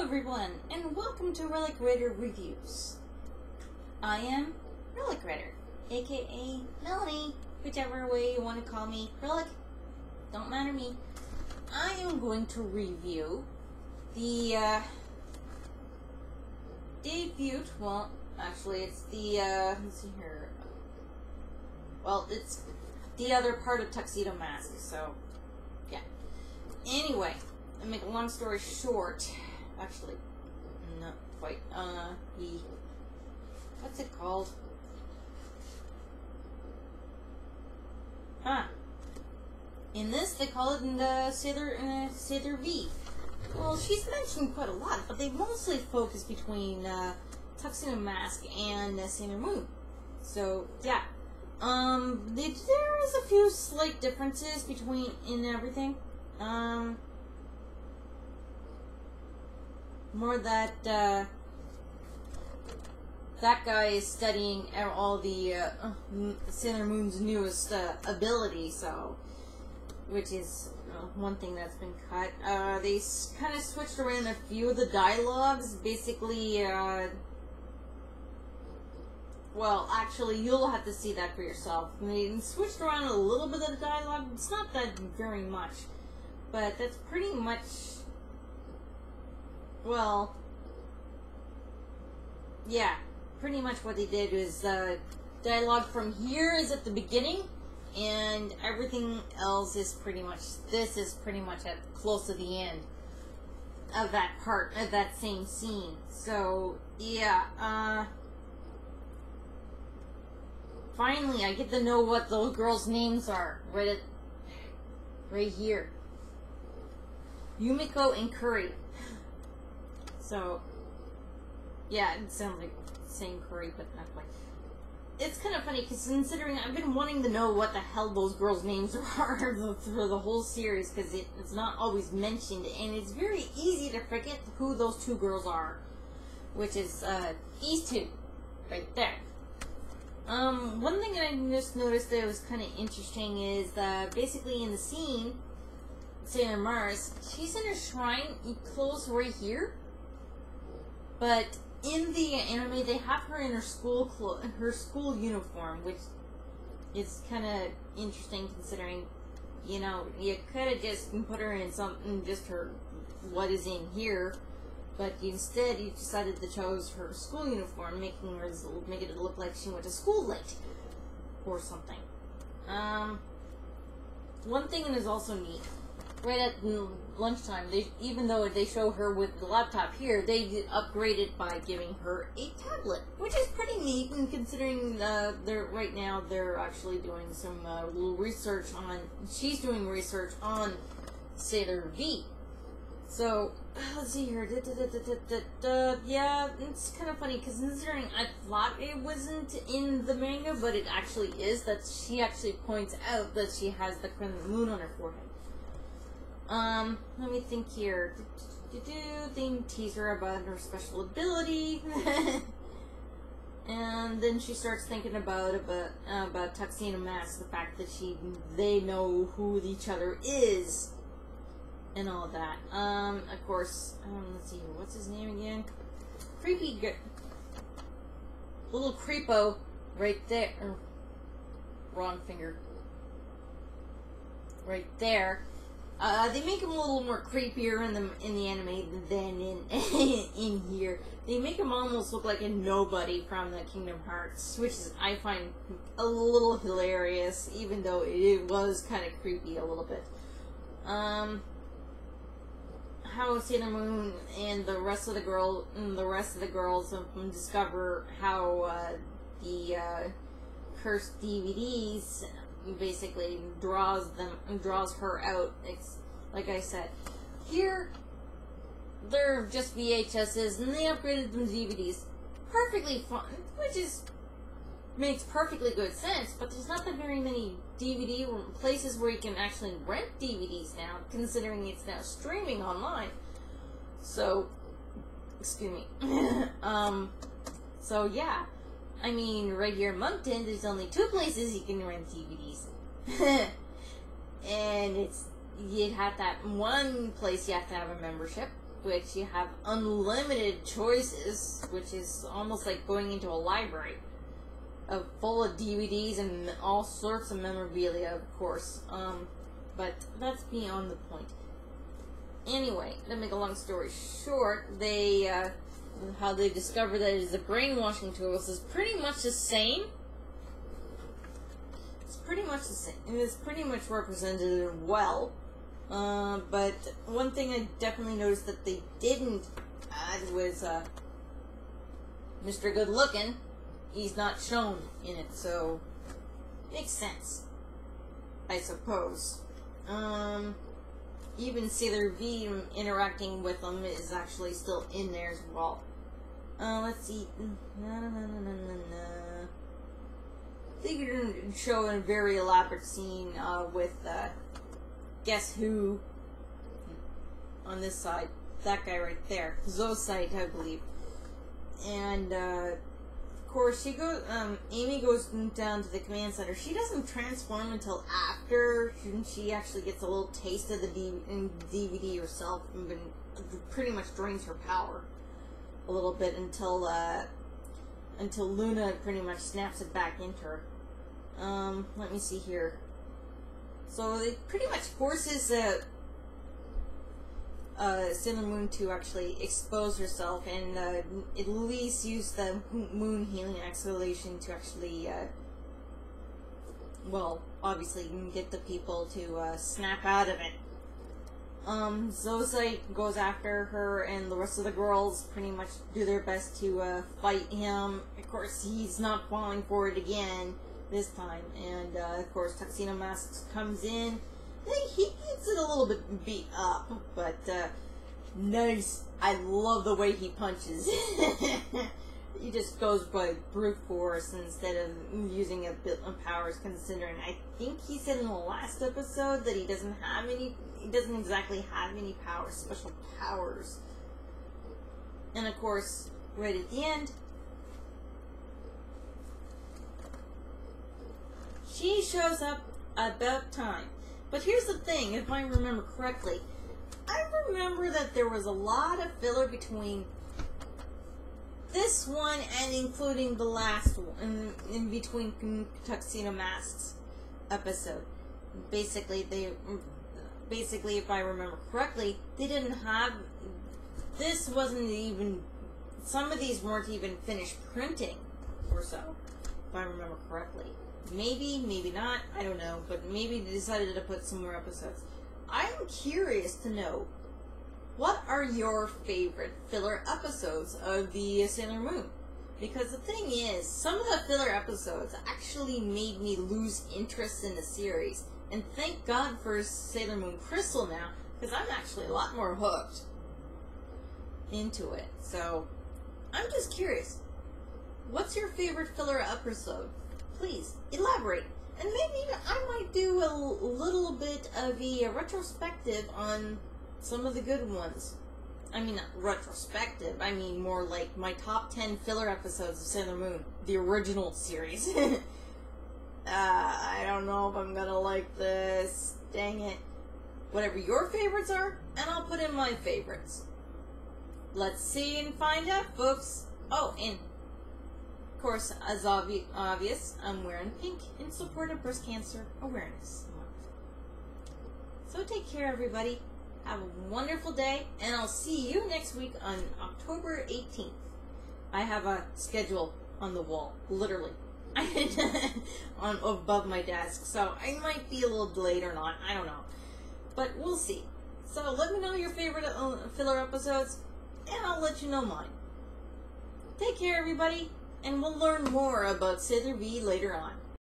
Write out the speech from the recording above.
everyone, and welcome to Relic Raider Reviews. I am Relic Raider, aka Melanie, whichever way you want to call me. Relic, don't matter me. I am going to review the debut, well, actually it's the, let's see here, well, it's the other part of Tuxedo Mask, so, yeah. Anyway, to make a long story short, actually, not quite, what's it called? In this, they call it Sailor V. Well, she's mentioned quite a lot, but they mostly focus between Tuxedo Mask and Sailor Moon. So, yeah. There is a few slight differences between in everything. More that that guy is studying all the Sailor Moon's newest ability, so which is one thing that's been cut. They kind of switched around a few of the dialogues. Basically, well, actually, you'll have to see that for yourself. They switched around a little bit of the dialogue. It's not that very much, but that's pretty much, well, yeah, pretty much what they did is dialogue from here is at the beginning, and everything else is pretty much, this is pretty much at close to the end of that part, of that same scene. So, yeah, finally I get to know what those girls' names are, right here. Yumiko and Curry. So, yeah, it sounds like saying Curry, but not quite. It's kind of funny, because considering I've been wanting to know what the hell those girls' names are through the whole series, because it's not always mentioned, and it's very easy to forget who those two girls are, which is these two, right there. One thing I just noticed that was kind of interesting is basically in the scene, Sailor Mars, she's in a shrine close right here, but in the anime, they have her in her school uniform, which is kind of interesting considering, you know, you could have just put her in something, just her, what is in here, but instead you decided to choose her school uniform, making it look like she went to school late, or something. One thing that is also neat, right at lunchtime, even though they show her with the laptop here, they upgraded by giving her a tablet, which is pretty neat, and considering right now they're actually doing some little research on, she's doing research on Sailor V. So, let's see here, yeah, it's kind of funny, because considering I thought it wasn't in the manga, but it actually is, that she actually points out that she has the crescent moon on her forehead. Let me think here. They tease her about her special ability, and then she starts thinking about Tuxedo Mask, the fact that they know who each other is, and all that. Of course, let's see, what's his name again? Creepy, little creepo, right there. Wrong finger. Right there. They make him a little more creepier in the anime than in here. They make him almost look like a nobody from the Kingdom Hearts, which I find a little hilarious, even though it was kind of creepy a little bit. How Sailor Moon and the rest of the girls discover how the cursed DVDs basically draws her out. It's, like I said, here they're just VHSs, and they upgraded them to DVDs. Perfectly fun, which makes perfectly good sense, but there's not that very many DVD places where you can actually rent DVDs now, considering it's now streaming online. So, excuse me. So yeah. I mean, right here in Moncton, there's only 2 places you can rent DVDs. And you'd have that one place you have to have a membership, which you have unlimited choices, which is almost like going into a library full of DVDs and all sorts of memorabilia, of course. But that's beyond the point. Anyway, to make a long story short, how they discover that it is a brainwashing tool is pretty much the same. It's pretty much the same. And it's pretty much represented well. But one thing I definitely noticed that they didn't add was Mr. Good Looking. He's not shown in it, so makes sense, I suppose. Even Sailor V interacting with them is actually still in there as well. Let's see. They could show a very elaborate scene with Guess Who on this side. That guy right there. Zocyte, I believe. And, of course, Amy goes down to the command center. She doesn't transform until after she actually gets a little taste of the DVD herself, and pretty much drains her power a little bit until Luna pretty much snaps it back into her. Let me see here. So it pretty much forces Sailor Moon to actually expose herself and at least use the moon healing exhalation to actually, well, obviously get the people to snap out of it. Zocyte goes after her, and the rest of the girls pretty much do their best to fight him. Of course, he's not falling for it again this time, and of course, Tuxedo Mask comes in. He gets it a little bit beat up, but nice. I love the way he punches. He just goes by brute force instead of using a bit of powers, considering I think he said in the last episode that he doesn't exactly have any powers, special powers. And of course, right at the end, she shows up about time. But here's the thing, if I remember correctly, I remember that there was a lot of filler between this one and including the last one, in between Tuxedo Mask's episode. Basically, if I remember correctly, they didn't have, this wasn't even, some of these weren't even finished printing or so, if I remember correctly. Maybe, maybe not, I don't know, but maybe they decided to put some more episodes. I'm curious to know, what are your favorite filler episodes of the Sailor Moon? Because the thing is, some of the filler episodes actually made me lose interest in the series. And thank God for Sailor Moon Crystal now, because I'm actually a lot more hooked into it. So, I'm just curious, what's your favorite filler episode? Please, elaborate. And maybe I might do a little bit of a retrospective on some of the good ones. I mean, not retrospective, I mean more like my top 10 filler episodes of Sailor Moon, the original series. I don't know if I'm gonna like this. Dang it. Whatever your favorites are, and I'll put in my favorites. Let's see and find out, folks. Oh, and of course, as obvious, I'm wearing pink in support of Breast Cancer Awareness Month. So take care, everybody. Have a wonderful day, and I'll see you next week on October 18th. I have a schedule on the wall, literally, on above my desk, so I might be a little delayed or not, I don't know. But we'll see. So let me know your favorite filler episodes, and I'll let you know mine. Take care, everybody, and we'll learn more about Sailor V later on.